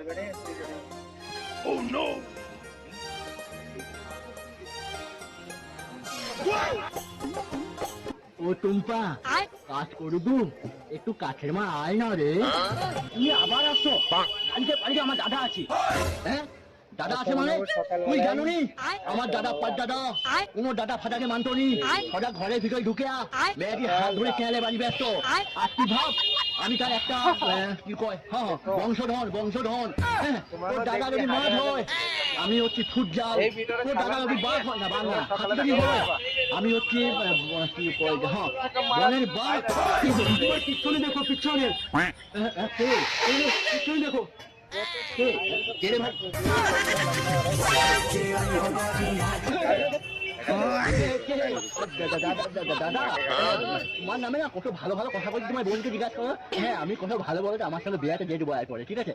Oh no! ও টুম্পা কাজ করবু একটু কাঠের মা আয় না রে। তুমি আবার আসছো? বাড়িতে বাড়িতে আমার দাদা আছে। হ্যাঁ দাদা আছে মানে তুই জানো নি আমার দাদা পাঁচ দাদা কোনো দাদা ফাদাকে মানতো নি। সদা ঘরের ভিতরে ঢুকে মেয়েটি হাত ধরে খেয়ালে বাড়ি ব্যস্ত। আর তুই ভাব আমি তার একটা কি কয় হ্যাঁ বংশধন হ্যাঁ তোর দাদা যদি মাছ হয় আমি হচ্ছি ফুট যাও, তোর দাদা যদি বাঘ হয় না বাংলা হাতি যদি হয় আমি হচ্ছি কি কয় হ্যাঁ বনের বাঘ। তোমার পিছনে দেখো পিছনে পিছনে দেখো দাদা তোমার নামে না কত ভালো ভালো কথা বলছি, তোমার বোনকে জিজ্ঞাসা করো। হ্যাঁ আমি কত ভালো বলে আমার সঙ্গে বিয়েতে যেতে বলার পরে ঠিক আছে।